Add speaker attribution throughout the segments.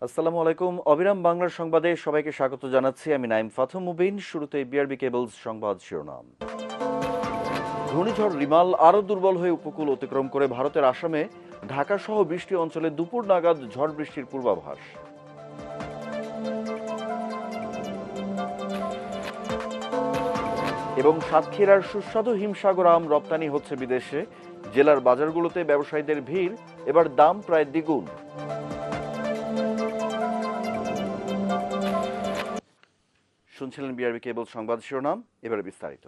Speaker 1: আসসালামু আলাইকুম। অবিরাম বাংলার সংবাদে সবাইকে স্বাগত জানাচ্ছি। আমি নাইম ফাথম মুবিন। শুরুতে বিআরবি কেবলস সংবাদ শিরোনাম। ঘূর্ণিঝড় রিমাল আরও দুর্বল হয়ে উপকূল অতিক্রম করে ভারতের আসামে ঢাকা সহ বৃষ্টি অঞ্চলে দুপুর নাগাদ ঝড় বৃষ্টির পূর্বাভাস। এবং সাতক্ষীরার সুস্বাদু হিমসাগর আম রপ্তানি হচ্ছে বিদেশে। জেলার বাজারগুলোতে ব্যবসায়ীদের ভিড়, এবার দাম প্রায় দ্বিগুণ। শুনছিলেন বিআরবি কেবল সংবাদ শিরোনাম, এবারে বিস্তারিত।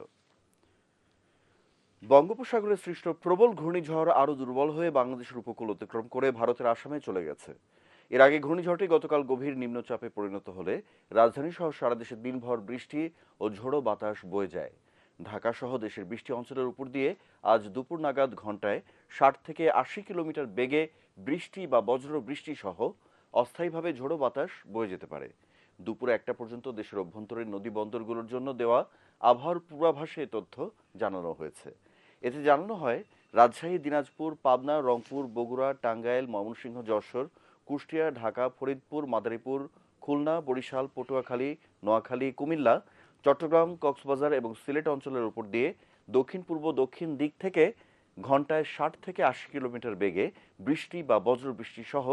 Speaker 1: বঙ্গোপসাগরে সৃষ্ট প্রবল ঘূর্ণিঝড় আরও দুর্বল হয়ে বাংলাদেশের উপকূল অতিক্রম করে ভারতের আসামে চলে গেছে। এর আগে ঘূর্ণিঝড়টি গতকাল গভীর নিম্নচাপে পরিণত হলে রাজধানী সহ সারা দেশে দিনভর বৃষ্টি ও ঝোড়ো বাতাস বয়ে যায়। ঢাকা সহ দেশের বৃষ্টি অঞ্চলের উপর দিয়ে আজ দুপুর নাগাদ ঘন্টায় 60 থেকে 80 কিলোমিটার বেগে বৃষ্টি বা বজ্র বৃষ্টি সহ অস্থায়ীভাবে ঝোড়ো বাতাস বয়ে যেতে পারে। দুপুরে 1টা পর্যন্ত দেশের অভ্যন্তরীণ নদী বন্দরগুলোর জন্য দেওয়া আবহাওয়ার পূর্বাভাসে তথ্য জানানো হয়েছে। এতে জানানো হয়, রাজশাহী, দিনাজপুর, পাবনা, রংপুর, বগুড়া, টাঙ্গাইল, ময়মনসিংহ, যশোর, কুষ্টিয়া, ঢাকা, ফরিদপুর, মাদারীপুর, খুলনা, বরিশাল, পটুয়াখালী, নোয়াখালী, কুমিল্লা, চট্টগ্রাম, কক্সবাজার এবং সিলেট অঞ্চলের উপর দিয়ে দক্ষিণ পূর্ব দক্ষিণ দিক থেকে ঘন্টায় 60 থেকে 80 কিলোমিটার বেগে বৃষ্টি বা বজ্রবৃষ্টি সহ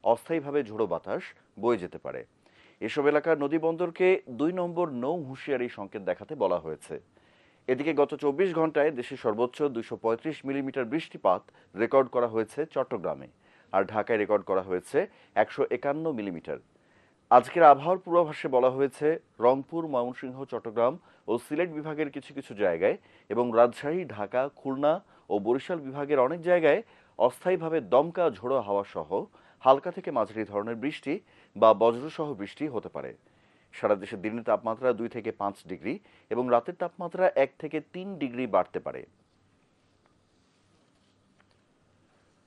Speaker 1: অস্থায়ীভাবে ঝোড়ো বাতাস বয়ে যেতে পারে। এসব এলাকার নদী বন্দরকে 2 নম্বর নৌ হুঁশিয়ারি সংকেত দেখাতে বলা হয়েছে। এদিকে গত 24 ঘন্টায় দেশে সর্বোচ্চ 235 মিলিমিটার বৃষ্টিপাত রেকর্ড করা হয়েছে চট্টগ্রামে, আর ঢাকায় রেকর্ড করা হয়েছে 151 মিলিমিটার। আজকের আবহাওয়ার পূর্বাভাসে বলা হয়েছে, রংপুর, ময়মনসিংহ, চট্টগ্রাম ও সিলেট বিভাগের কিছু কিছু জায়গায় এবং রাজশাহী, ঢাকা, খুলনা ও বরিশাল বিভাগের অনেক জায়গায় অস্থায়ীভাবে দমকা ঝোড়ো হাওয়া সহ হালকা থেকে মাঝারি ধরনের বৃষ্টি বা বজ্রসহ বৃষ্টি হতে পারে। সারা দেশে দিনের তাপমাত্রা 2 থেকে 5 ডিগ্রি এবং রাতের তাপমাত্রা 1 থেকে 3 ডিগ্রি বাড়তে পারে।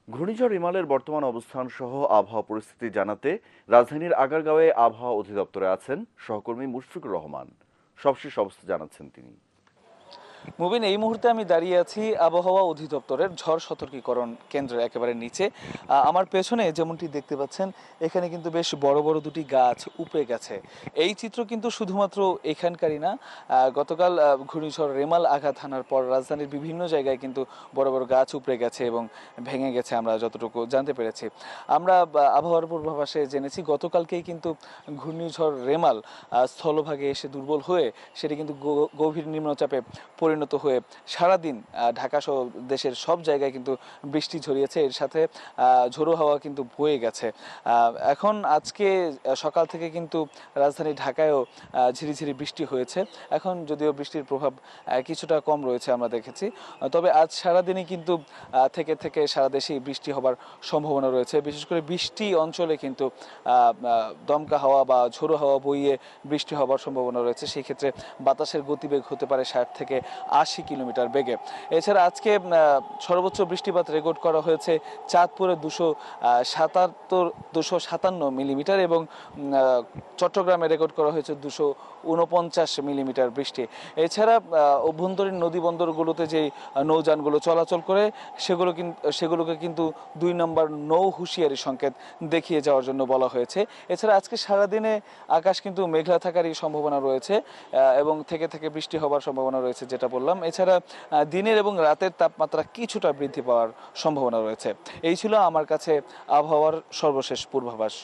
Speaker 1: ঘূর্ণিঝড় রিমালের বর্তমান অবস্থান সহ আবহাওয়া পরিস্থিতি জানাতে রাজধানীর আগারগাঁওয়ে আবহাওয়া অধিদপ্তরে আছেন সহকর্মী মুশফিকুর রহমান। সবশেষ অবস্থা জানাচ্ছেন তিনি।
Speaker 2: মুবিন, এই মুহূর্তে আমি দাঁড়িয়ে আছি আবহাওয়া অধিদপ্তরের ঝড় সতর্কীকরণ কেন্দ্রের একেবারে নিচে। আমার পেছনে যেমনটি দেখতে পাচ্ছেন, এখানে কিন্তু বেশ বড় বড় দুটি গাছ উপড়ে গেছে। এই চিত্র কিন্তু শুধুমাত্র এখানকারই না, গতকাল ঘূর্ণিঝড় রেমাল আঘাত হানার পর রাজধানীর বিভিন্ন জায়গায় কিন্তু বড় বড় গাছ উপড়ে গেছে এবং ভেঙে গেছে, আমরা যতটুকু জানতে পেরেছি। আমরা আবহাওয়ার পূর্বাভাসে জেনেছি গতকালকেই কিন্তু ঘূর্ণিঝড় রেমাল স্থলভাগে এসে দুর্বল হয়ে সেটি কিন্তু গভীর নিম্নচাপে পরিণত হয়ে সারাদিন ঢাকা সহ দেশের সব জায়গায় কিন্তু বৃষ্টি ঝরিয়েছে। এর সাথে ঝোড়ো হাওয়া কিন্তু বয়ে গেছে। এখন আজকে সকাল থেকে কিন্তু রাজধানী ঢাকায়ও ঝিরিঝিরি বৃষ্টি হয়েছে। এখন যদিও বৃষ্টির প্রভাব কিছুটা কম রয়েছে আমরা দেখেছি, তবে আজ সারাদিনই কিন্তু থেকে থেকে সারা দেশেই বৃষ্টি হবার সম্ভাবনা রয়েছে। বিশেষ করে বৃষ্টি অঞ্চলে কিন্তু দমকা হাওয়া বা ঝোড়ো হাওয়া বইয়ে বৃষ্টি হবার সম্ভাবনা রয়েছে। সেই ক্ষেত্রে বাতাসের গতিবেগ হতে পারে 60 থেকে 80 কিলোমিটার বেগে। এছাড়া আজকে সর্বোচ্চ বৃষ্টিপাত রেকর্ড করা হয়েছে চাঁদপুরে 257 মিলিমিটার এবং চট্টগ্রামে রেকর্ড করা হয়েছে 249 মিলিমিটার বৃষ্টি। এছাড়া অভ্যন্তরীণ নদী বন্দরগুলোতে যে নৌযানগুলো চলাচল করে সেগুলোকে কিন্তু 2 নম্বর নৌ হুঁশিয়ারি সংকেত দেখিয়ে যাওয়ার জন্য বলা হয়েছে। এছাড়া আজকে সারাদিনে আকাশ কিন্তু মেঘলা থাকারই সম্ভাবনা রয়েছে এবং থেকে থেকে বৃষ্টি হবার সম্ভাবনা রয়েছে, যেটা বললাম। এছাড়া দিনের এবং রাতের তাপমাত্রা কিছুটা বৃদ্ধি পাওয়ার সম্ভাবনা রয়েছে। এই ছিল আমার কাছে আবহাওয়ার সর্বশেষ পূর্বাভাস।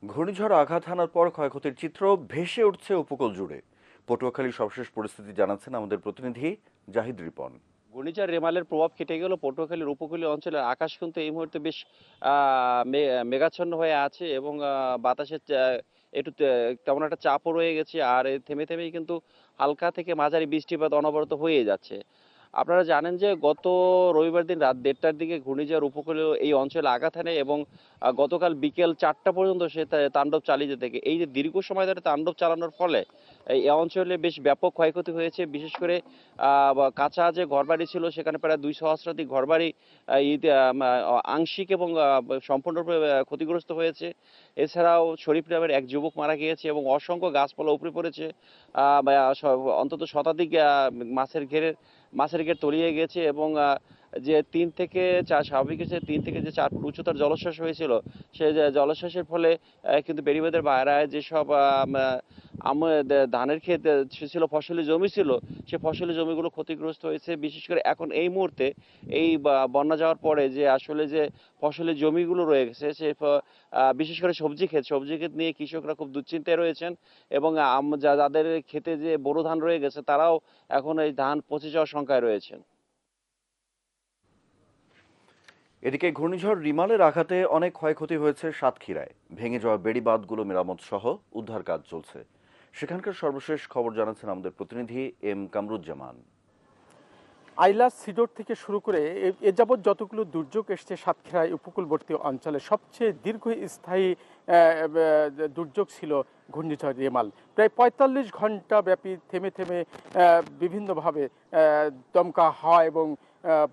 Speaker 1: ঘূর্ণিঝড় আঘাত হানার পর ক্ষয়ক্ষতির চিত্র ভেসে উঠছে উপকূল জুড়ে। পটুয়াখালীর সবশেষ পরিস্থিতি জানাচ্ছেন আমাদের প্রতিনিধি জাহিদ রিপন।
Speaker 3: ঘূর্ণিঝড় রেমালের প্রভাব কেটে গেল, পটুয়াখালীর উপকূলীয় অঞ্চলের আকাশ কিন্তু এই মুহূর্তে বেশ মেঘাচ্ছন্ন হয়ে আছে এবং বাতাসের একটু তেমন একটা চাপও রয়ে গেছে। আর থেমে থেমেই কিন্তু হালকা থেকে মাঝারি বৃষ্টিপাত অনবরত হয়ে যাচ্ছে। আপনারা জানেন যে গত রবিবার দিন রাত 1:30টার দিকে ঘূর্ণিঝড় উপকূলীয় এই অঞ্চলে আঘাত হানে এবং গতকাল বিকেল 4টা পর্যন্ত সে তাণ্ডব চালিয়ে যেতে থাকে। এই যে দীর্ঘ সময় ধরে তাণ্ডব চালানোর ফলে এই অঞ্চলে বেশ ব্যাপক ক্ষয়ক্ষতি হয়েছে। বিশেষ করে কাঁচা যে ঘরবাড়ি ছিল সেখানে প্রায় 200 সহস্রাধিক ঘরবাড়ি আংশিক এবং সম্পূর্ণরূপে ক্ষতিগ্রস্ত হয়েছে। এছাড়াও শরীফ নামের এক যুবক মারা গিয়েছে এবং অসংখ্য গাছপালা উপড়ে পড়েছে। অন্তত শতাধিক মাছের ঘের তলিয়ে গেছে এবং যে 3 থেকে 4 স্বাভাবিক হচ্ছে 3 থেকে 4 ফুট উচ্চতার জলোচ্ছ্বাস হয়েছিল। সেই জলোচ্ছ্বাসের ফলে কিন্তু বেড়িবাঁধের বাইরায় যেসব ধানের ক্ষেত ছিল, ফসলি জমি ছিল, সে ফসলি জমিগুলো ক্ষতিগ্রস্ত হয়েছে। বিশেষ করে এখন এই মুহূর্তে এই বন্যা যাওয়ার পরে যে আসলে যে ফসলি জমিগুলো রয়ে গেছে, বিশেষ করে সবজি ক্ষেত নিয়ে কৃষকরা খুব দুশ্চিন্তায় রয়েছেন এবং যাদের ক্ষেতে যে বোরো ধান রয়ে গেছে তারাও এখন এই ধান পচে যাওয়ার শঙ্কায় রয়েছেন।
Speaker 1: এদিকে ঘূর্ণিঝড় রিমালের আঘাতে অনেক ক্ষয়ক্ষতি হয়েছে সাতক্ষীরায়। ভেঙে যাওয়া বেড়িবাঁধগুলো মেরামত সহ উদ্ধার কাজ চলছে। সেখানকার সর্বশেষ খবর জানাচ্ছেন আমাদের প্রতিনিধি এম কামরুজ্জামান।
Speaker 4: আইলা সিডোর থেকে শুরু করে এ যাবৎ যতগুলো দুর্যোগ এসছে সাতক্ষীরায় উপকূলবর্তী অঞ্চলে সবচেয়ে দীর্ঘস্থায়ী দুর্যোগ ছিল ঘূর্ণিঝড় রেমাল। প্রায় ৪৫ ঘন্টা ব্যাপী থেমে থেমে বিভিন্নভাবে দমকা হাওয়া এবং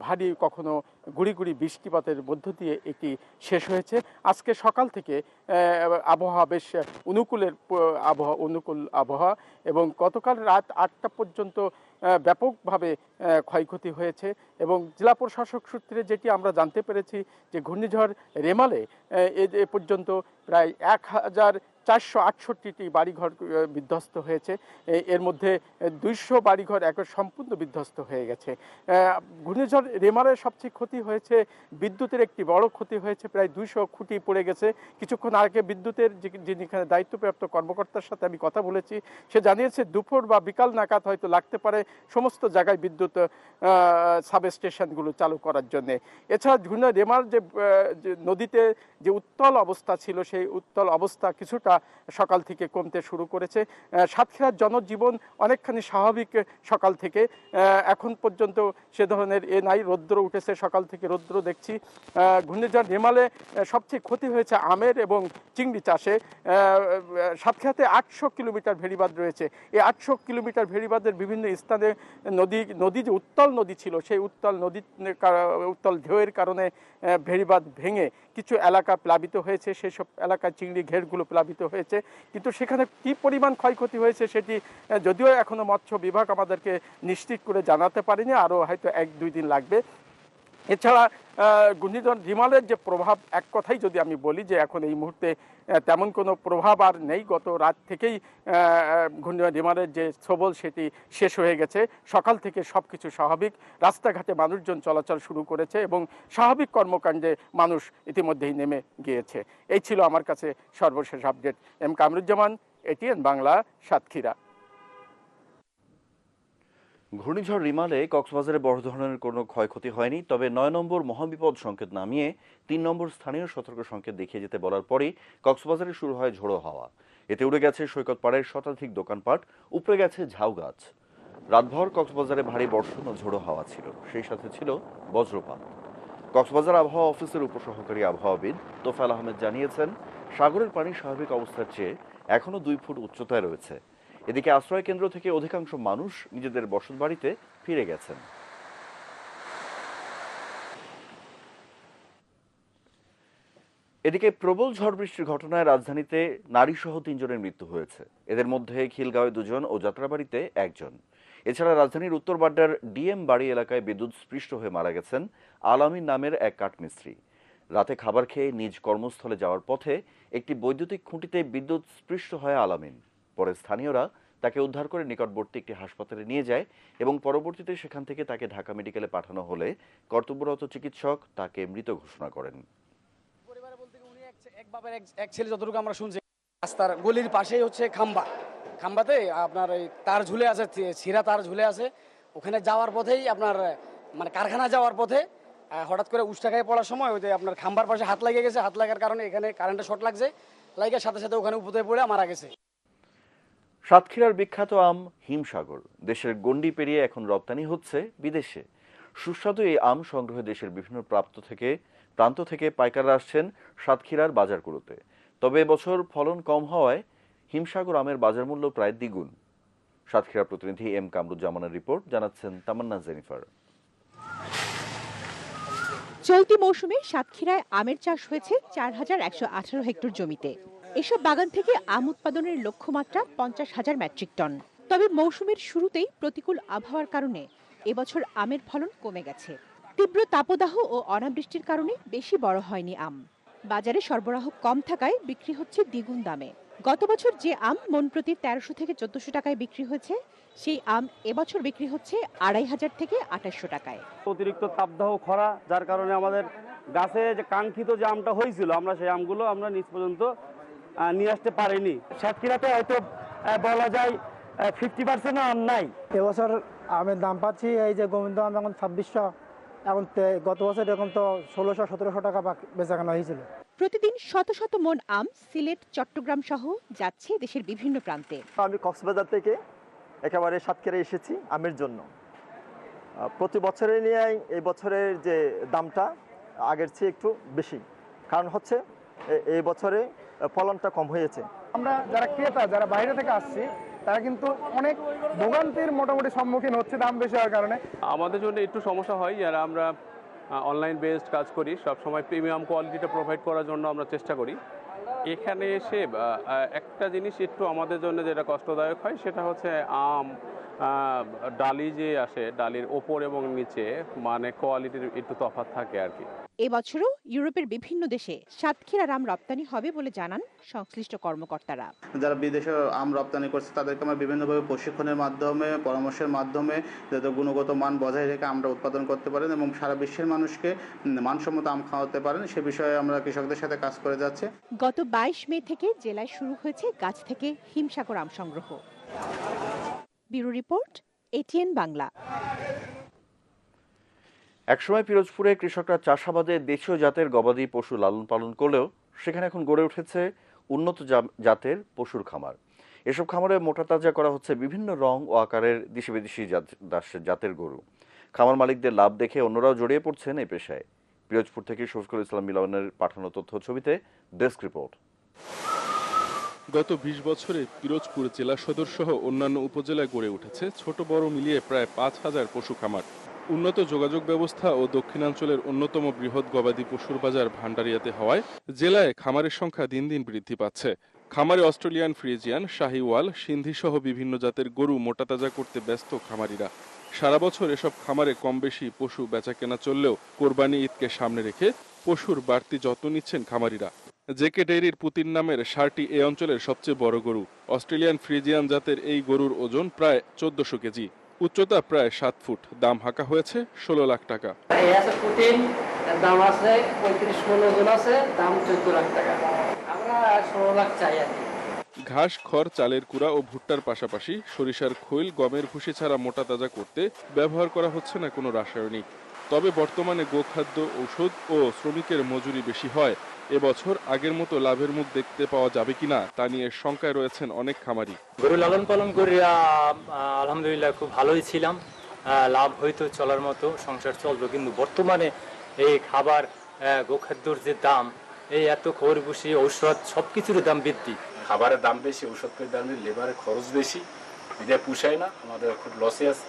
Speaker 4: ভারী কখনো গুড়ি গুড়ি বৃষ্টিপাতের মধ্য দিয়ে এটি শেষ হয়েছে। আজকে সকাল থেকে আবহাওয়া বেশ অনুকূল আবহাওয়া এবং গতকাল রাত ৮টা পর্যন্ত ব্যাপকভাবে ক্ষয়ক্ষতি হয়েছে এবং জেলা প্রশাসক সূত্রে যেটি আমরা জানতে পেরেছি যে ঘূর্ণিঝড় রেমালে এ পর্যন্ত প্রায় ১,৪৬৮টি বাড়িঘর বিধ্বস্ত হয়েছে। এর মধ্যে ২০০ বাড়িঘর একবার সম্পূর্ণ বিধ্বস্ত হয়ে গেছে। ঘূর্ণিঝড় রেমালের সবচেয়ে ক্ষতি হয়েছে বিদ্যুতের, একটি বড় ক্ষতি হয়েছে, প্রায় ২০০ খুঁটি পড়ে গেছে। কিছুক্ষণ আগে বিদ্যুতের যিনি এখানে দায়িত্বপ্রাপ্ত কর্মকর্তার সাথে আমি কথা বলেছি, সে জানিয়েছে দুপুর বা বিকাল নাগাদ হয়তো লাগতে পারে সমস্ত জায়গায় বিদ্যুৎ সাবস্টেশনগুলো চালু করার জন্যে। এছাড়া ঘূর্ণিঝড় রেমাল যে নদীতে যে উত্তাল অবস্থা ছিল, সেই উত্তাল অবস্থা কিছুটা সকাল থেকে কমতে শুরু করেছে। সাতক্ষীরার জনজীবন অনেকখানি স্বাভাবিক সকাল থেকে। এখন পর্যন্ত সে ধরনের নাই, রৌদ্র উঠেছে, সকাল থেকে রৌদ্র দেখছি। ঘূর্ণিঝড় রেমালে সবচেয়ে ক্ষতি হয়েছে আমের এবং চিংড়ি চাষে। সাতক্ষীরাতে ৮০০ কিলোমিটার ভেড়িবাঁধ রয়েছে। এই ৮০০ কিলোমিটার ভেড়িবাঁধের বিভিন্ন স্থানে নদী যে উত্তাল নদী ছিল, সেই উত্তাল ঢেউয়ের কারণে ভেড়িবাঁধ ভেঙে কিছু এলাকা প্লাবিত হয়েছে। সেই সব এলাকায় চিংড়ি ঘেরগুলো প্লাবিত হয়েছে, কিন্তু সেখানে কি পরিমাণ ক্ষয়ক্ষতি হয়েছে সেটি যদিও এখনো মৎস্য বিভাগ আমাদেরকে নিশ্চিত করে জানাতে পারেনি, আরও হয়তো ১-২ দিন লাগবে। এছাড়া ঘূর্ণিঝড় রিমালের যে প্রভাব, এক কথাই যদি আমি বলি যে এখন এই মুহূর্তে তেমন কোনো প্রভাব আর নেই। গত রাত থেকেই ঘূর্ণিঝড় রিমালের যে সবল সেটি শেষ হয়ে গেছে। সকাল থেকে সব কিছু স্বাভাবিক, রাস্তাঘাটে মানুষজন চলাচল শুরু করেছে এবং স্বাভাবিক কর্মকাণ্ডে মানুষ ইতিমধ্যেই নেমে গিয়েছে। এই ছিল আমার কাছে সর্বশেষ update. M Kamruzzaman, ATN Bangla, Satkhira.
Speaker 1: ঘূর্ণিঝড় রিমালে কক্সবাজারে বড় ধরনের কোনো ক্ষয়ক্ষতি হয়নি, তবে ৯ নম্বর মহাবিপদ সংকেত নামিয়ে ৩ নম্বর স্থানীয় সতর্ক সংকেত দেখিয়ে যেতে বলার পরই কক্সবাজারে শুরু হয় ঝোড়ো হাওয়া। এতে উড়ে গেছে সৈকত পাড়ের শতাধিক দোকানপাট, উপড়ে গেছে ঝাউ গাছ। রাতভর কক্সবাজারে ভারী বর্ষণ ও ঝোড়ো হাওয়া ছিল, সেই সাথে ছিল বজ্রপাত। কক্সবাজার আবহাওয়া অফিসের উপসহকারী আবহাওয়াবিদ তোফায়েল আহমেদ জানিয়েছেন, সাগরের পানি স্বাভাবিক অবস্থার চেয়ে এখনো ২ ফুট উচ্চতায় রয়েছে। এদিকে আশ্রয় কেন্দ্র থেকে অধিকাংশ মানুষ নিজেদের বসতবাড়িতে ফিরে গেছেন। এদিকে প্রবল ঝড় বৃষ্টির ঘটনায় রাজধানীতে নারীসহ ৩ জনের মৃত্যু হয়েছে। এদের মধ্যে খিলগাঁওয়ে ২ জন ও যাত্রাবাড়িতে ১ জন। এছাড়া রাজধানীর উত্তর বাড্ডার ডিএম বাড়ি এলাকায় বিদ্যুৎ স্পৃষ্ট হয়ে মারা গেছেন আলামিন নামের এক কাঠমিস্ত্রি। রাতে খাবার খেয়ে নিজ কর্মস্থলে যাওয়ার পথে একটি বৈদ্যুতিক খুঁটিতে বিদ্যুৎ স্পৃষ্ট হয় আলামিন। পরে স্থানীয়রা তাকে উদ্ধার করে নিকটবর্তী একটি হাসপাতালে নিয়ে যায় এবং পরবর্তীতে সেখান থেকে তাকে ঢাকা মেডিকেলে পাঠানো হলে কর্তব্যরত চিকিৎসক তাকে মৃত ঘোষণা করেন।
Speaker 5: পরিবারে বলতে উনি এক বাবার এক ছেলে, যতটুকু আমরা শুনছি। রাস্তার গলির পাশেই হচ্ছে খাম্বাতে আপনার এই তার ঝুলে আছে, ছিঁড়া তার ঝুলে আছে। ওখানে যাওয়ার পথেই আপনার মানে কারখানা যাওয়ার পথে হঠাৎ করে উষ্টাখায় পড়ার সময় ওই যে আপনার খাম্বার পাশে হাত লেগে গেছে। হাত লাগার কারণে এখানে কারেন্টের শর্ট লাগছে, লাগার সাথে সাথে ওখানে উপরে পড়ে মারা গেছে।
Speaker 1: সাতক্ষীরার বিখ্যাত আম হিমসাগর দেশের গণ্ডি পেরিয়ে এখন রপ্তানি হচ্ছে বিদেশে। সুস্বাদু এই আম সংগ্রহে দেশের বিভিন্ন প্রান্ত থেকে পাইকাররা আসছেন সাতক্ষীরার বাজারগুলোতে। তবে এবছর ফলন কম হওয়ায় হিমসাগর আমের বাজার মূল্য প্রায় দ্বিগুণ। সাতক্ষীরা প্রতিনিধি এম কামরুজ্জামানের রিপোর্ট, জানাচ্ছেন তামান্না জেনিফার।
Speaker 6: চলতি মৌসুমে সাতক্ষীরায় আমের চাষ হয়েছে ৪,১১৮ হেক্টর জমিতে। এসব বাগান থেকে আম উৎপাদনের লক্ষ্যমাত্রা ৫০,০০০ মেট্রিক টন। তবে মৌসুমের শুরুতেই প্রতিকূল আবহাওয়ার কারণে এবছর আমের ফলন কমে গেছে। তীব্র তাপদাহ ও অনাবৃষ্টির কারণে বেশি বড় হয়নি আম। বাজারে সরবরাহ কম থাকায় বিক্রি হচ্ছে দ্বিগুণ দামে। গত বছর যে আম মন প্রতি ১৩০০ থেকে ১৪০০ টাকায় বিক্রি হয়েছে, সেই আম এবছর বিক্রি হচ্ছে ২৫০০ থেকে ২৮০০ টাকায়।
Speaker 7: অতিরিক্ত তাপদাহ খরা, যার কারণে আমাদের গাছে যে কাঙ্ক্ষিত যে আমটা হয়েছিল, আমরা সেই আমগুলো আমরা নিজ পর্যন্ত নিয়ে আসতে পারিনি।
Speaker 8: সাতক্ষীরাতে হয়তো বলা যায় 50% আম নাই। এবছর আমের দাম পাচ্ছি এই যে গোবিন্দ আম এখন ২৬০০, এখন গত বছর এরকম তো ১৬০০-১৭০০ টাকা বেচাকেনা হয়েছিল।
Speaker 6: প্রতিদিন শত শত মন আম সিলেট, চট্টগ্রাম সহ যাচ্ছে দেশের বিভিন্ন প্রান্তে।
Speaker 9: আমি কক্সবাজার থেকে একেবারে সাতক্ষীরা এসেছি আমের জন্য। প্রতি বছরে নিয়ে এই বছরের যে দামটা আগের চেয়ে একটু বেশি, কারণ হচ্ছে এই বছরে ফলনটা কম হয়েছে।
Speaker 8: আমরা যারা ক্রেতা, যারা বাইরে থেকে আসছি, তারা কিন্তু অনেক ভোগান্তির মোটামুটি সম্মুখীন হচ্ছে দাম বেশি হওয়ার কারণে।
Speaker 7: আমাদের জন্য একটু সমস্যা হয়, যারা আমরা অনলাইন বেসড কাজ করি, সবসময় প্রিমিয়াম কোয়ালিটিটা প্রোভাইড করার জন্য আমরা চেষ্টা করি। এখানে এসে একটা জিনিস একটু আমাদের জন্য যেটা কষ্টদায়ক হয়, সেটা হচ্ছে আম ডালি যে আসে, ডালির ওপর এবং নিচে মানে কোয়ালিটির একটু তফাৎ থাকে আর কি।
Speaker 6: এবছরও ইউরোপের বিভিন্ন দেশে সাতক্ষীরার আম রপ্তানি হবে বলে জানান সংশ্লিষ্ট কর্মকর্তারা।
Speaker 10: যারা বিদেশে আম রপ্তানি করছে তাদেরকে আমরা বিভিন্নভাবে প্রশিক্ষণের মাধ্যমে, পরামর্শের মাধ্যমে যাতে গুণগত মান বজায় রেখে আমরা উৎপাদন করতে পারেন এবং সারা বিশ্বের মানুষকে মানসম্মত আম খাওয়াতে পারেন, সে বিষয়ে আমরা কৃষকদের সাথে কাজ করে যাচ্ছি।
Speaker 6: গত ২২ মে থেকে জেলায় শুরু হয়েছে গাছ থেকে হিমসাগর আম সংগ্রহ। Bureau report, ATN Bangla.
Speaker 1: একসময় পিরোজপুরে কৃষকরা চাষাবাদে দেশীয় জাতের গবাদি পশু লালন পালন করলেও সেখানে এখন গড়ে উঠেছে উন্নত জাতের পশুর খামার। এসব খামারে মোটা তাজা করা হচ্ছে বিভিন্ন রং ও আকারের দেশি বিদেশি জাতের গরু। খামার মালিকদের লাভ দেখে অন্যরাও জড়িয়ে পড়ছেন এই পেশায়। পিরোজপুর থেকে শফিকুল ইসলাম মিলনের পাঠানো তথ্য ছবিতে ডেস্ক রিপোর্ট।
Speaker 11: গত ২০ বছরে পিরোজপুর জেলা সদর সহ অন্যান্য উপজেলায় গড়ে উঠেছে ছোট বড় মিলিয়ে প্রায় ৫,০০০ পশু খামার। উন্নত যোগাযোগ ব্যবস্থা ও দক্ষিণাঞ্চলের অন্যতম বৃহৎ গবাদি পশুর বাজার ভান্ডারিয়াতে হওয়ায় জেলায় খামারের সংখ্যা দিন দিন বৃদ্ধি পাচ্ছে। খামারে অস্ট্রেলিয়ান ফ্রিজিয়ান, শাহিওয়াল, সিন্ধি সহ বিভিন্ন জাতের গরু মোটাতাজা করতে ব্যস্ত খামারিরা। সারা বছর এসব খামারে কম বেশি পশু বেচাকেনা চললেও কোরবানি ঈদকে সামনে রেখে পশুর বাড়তি যত্ন নিচ্ছেন খামারিরা। জেকে ডেইরির পুতিন নামের ষাঁড়টি এ অঞ্চলের সবচেয়ে বড় গরু। অস্ট্রেলিয়ান ফ্রিজিয়ান জাতের এই গরুর ওজন প্রায় ১৪০০ কেজি, উচ্চতা প্রায় ৭ ফুট, দাম হাঁকা হয়েছে ১৬ লাখ টাকা।
Speaker 5: দাম আছে ৩৫-১৬ জন আছে, দাম ১৪ লাখ টাকা। আমরা ১৬ লাখ চাই আর কি।
Speaker 11: ঘাস, খড়, চালের কুড়া ও ভুট্টার পাশাপাশি সরিষার খৈল, গমের ভুসি ছাড়া মোটা তাজা করতে ব্যবহার করা হচ্ছে না কোনো রাসায়নিক। তবে বর্তমানে গোখাদ্য, ঔষধ ও শ্রমিকের মজুরি বেশি হয় এবছর আগের মতো লাভের মুখ দেখতে পাওয়া যাবে কিনা তা নিয়ে শঙ্কায় রয়েছেন অনেক খামারি।
Speaker 12: গরু লালন পালন করে আলহামদুলিল্লাহ খুব ভালোই ছিলাম, লাভ হয়তো চলার মতো সংসার চলবে, কিন্তু বর্তমানে এই খাবার, গোখাদ্যর যে দাম, এই এত খড় ভুসি, ঔষধ সবকিছুর দাম বৃদ্ধি।
Speaker 13: খাবারের দাম বেশি, ওষুধের দাম বেশি, লেবারের খরচ বেশি, এটা পুষায় না, আমাদের খুব লসে আছে।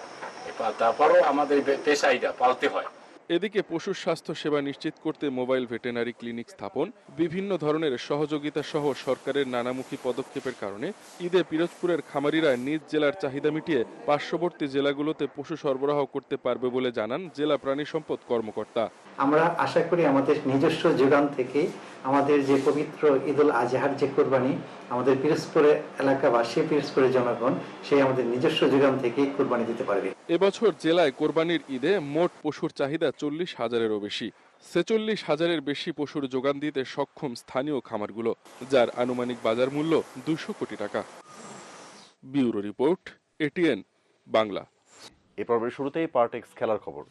Speaker 13: তারপরও আমাদের পেশা এটা পালতে হয়।
Speaker 11: এদিকে পশুর স্বাস্থ্য সেবা নিশ্চিত করতে মোবাইল ভেটেরিনারি ক্লিনিক স্থাপন, বিভিন্ন ধরনের সহযোগিতা সহ সরকারের নানামুখী পদক্ষেপের কারণে ঈদে পিরোজপুরের খামারিরা নিজ জেলার চাহিদা মিটিয়ে পার্শ্ববর্তী জেলাগুলোতে পশু সরবরাহ করতে পারবে বলে জানান জেলা প্রাণী সম্পদ কর্মকর্তা।
Speaker 14: আমরা আশা করি আমাদের নিজস্ব যোগান থেকে আমাদের যে পবিত্র ঈদুল আজহার যে কোরবানি, আমাদের পিরোজপুরের এলাকাবাসী, পিরোজপুরের জনগণ সেই আমাদের নিজস্ব যোগান থেকে কোরবানি দিতে পারবে।
Speaker 11: এবছর জেলায় কোরবানির ঈদে মোট পশুর চাহিদা ৪০,০০০-এরও বেশি। ৪৬,০০০-এর বেশি পশুর যোগান দিতে সক্ষম স্থানীয় খামারগুলো, যার আনুমানিক বাজার মূল্য ২০০ কোটি টাকা। Bureau report, ATN Bangla.
Speaker 1: এ পর্বের শুরুতেই পার্টেক্স খেলার খবর।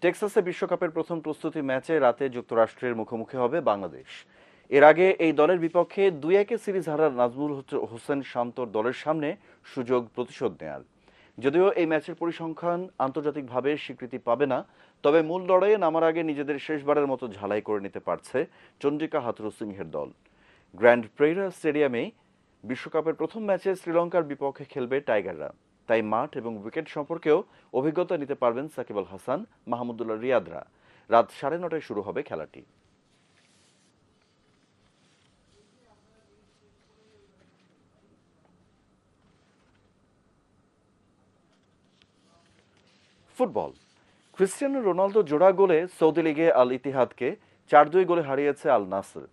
Speaker 1: টেক্সাসে বিশ্বকাপের প্রথম প্রস্তুতি ম্যাচে রাতে যুক্তরাষ্ট্রের মুখোমুখি হবে বাংলাদেশ। এর আগে এই দলের বিপক্ষে ২-১ সিরিজ হারা নাজমুল হোসেন শান্তর দলের সামনে সুযোগ প্রতিশোধ নেয়ার। যদিও এই ম্যাচের পরিসংখ্যান আন্তর্জাতিকভাবে স্বীকৃতি পাবে না, তবে মূল লড়াইয়ে নামার আগে নিজেদের শেষবারের মতো ঝালাই করে নিতে পারছে চন্দ্রিকা হাথুরু সিংহের দল। গ্র্যান্ড প্রেইরা স্টেডিয়ামে বিশ্বকাপের প্রথম ম্যাচে শ্রীলঙ্কার বিপক্ষে খেলবে টাইগাররা, তাই মাঠ এবং উইকেট সম্পর্কেও অভিজ্ঞতা নিতে পারবেন সাকিব আল হাসান, মাহমুদুল্লাহ রিয়াদরা। রাত ৯:৩০টায় শুরু হবে খেলাটি। ফুটবল। ক্রিস্টিয়ানো রোনালদো জোড়া গোলে সৌদি লিগে আল ইতিহাদকে 4-2 গোলে হারিয়েছে আল নাসর।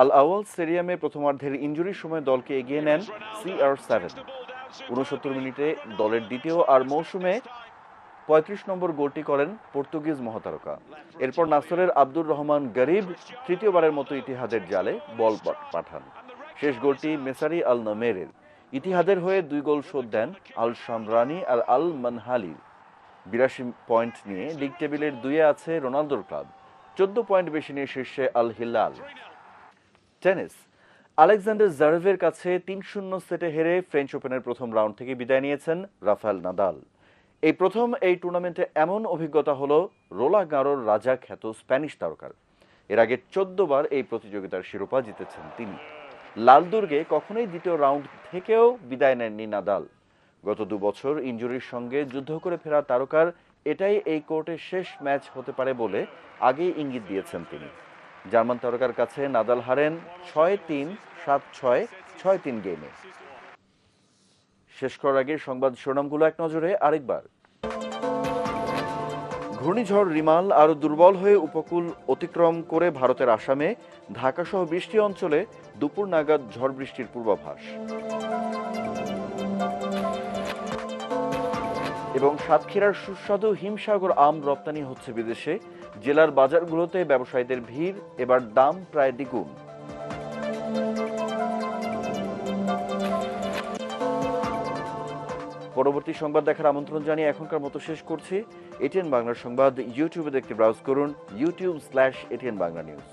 Speaker 1: আল আওয়াল স্টেডিয়ামে প্রথমার্ধের ইনজুরির সময় দলকে এগিয়ে নেন CR7। 69 মিনিটে দলের দ্বিতীয় আর মৌসুমে 35 নম্বর গোলটি করেন পর্তুগিজ মহাতারকা। এরপর নাসরের আব্দুর রহমান গরিব তৃতীয়বারের মতো ইতিহাদের জালে বল পাঠান। শেষ গোলটি মেসারি আল নামেরের। ইতিহাদের হয়ে 2 গোল শোধ দেন আল শামরানি আর আল মানহালির। 82 পয়েন্ট নিয়ে লিগ টেবিলের 2-এ আছে রোনালদোর ক্লাব। 14 পয়েন্ট বেশি নিয়ে শীর্ষে আল হিলাল। টেনিস। আলেকজান্ডার জারেভের কাছে 3-0 সেটে হেরে ফ্রেঞ্চ ওপেনের প্রথম রাউন্ড থেকে বিদায় নিয়েছেন রাফায়েল নাদাল। এই প্রথম এই টুর্নামেন্টে এমন অভিজ্ঞতা হলো রোলা গারোর রাজা খ্যাত স্প্যানিশ তারকার। এর আগে 14 বার এই প্রতিযোগিতার শিরোপা জিতেছেন তিনি। লাল দুর্গে কখনোই দ্বিতীয় রাউন্ড থেকেও বিদায় নেননি নাদাল। গত 2 বছর ইনজুরির সঙ্গে যুদ্ধ করে ফেরা তারকার এটাই এই কোর্টের শেষ ম্যাচ হতে পারে বলে আগেই ইঙ্গিত দিয়েছেন তিনি। জার্মান তারকার কাছে নাদাল হারেন 6-3, 7-6, 6-3 গেমে। শেষ করার আগে সংবাদ শিরোনামগুলো এক নজরে আরেকবার। ঘূর্ণিঝড় রিমাল আরো দুর্বল হয়ে উপকূল অতিক্রম করে ভারতের আসামে, ঢাকাসহ বৃষ্টি অঞ্চলে দুপুর নাগাদ ঝড় বৃষ্টির পূর্বাভাস। এবং সাতক্ষীরার সুস্বাদু হিমসাগর আম রপ্তানি হচ্ছে বিদেশে। জেলার বাজারগুলোতে ব্যবসায়ীদের ভিড়, এবার দাম প্রায় দ্বিগুণ। পরবর্তী সংবাদ দেখার আমন্ত্রণ জানিয়ে এখনকার মতো শেষ করছি। এটিএন বাংলার সংবাদ ইউটিউবে দেখতে ব্রাউজ করুন youtube/ATN Bangla News।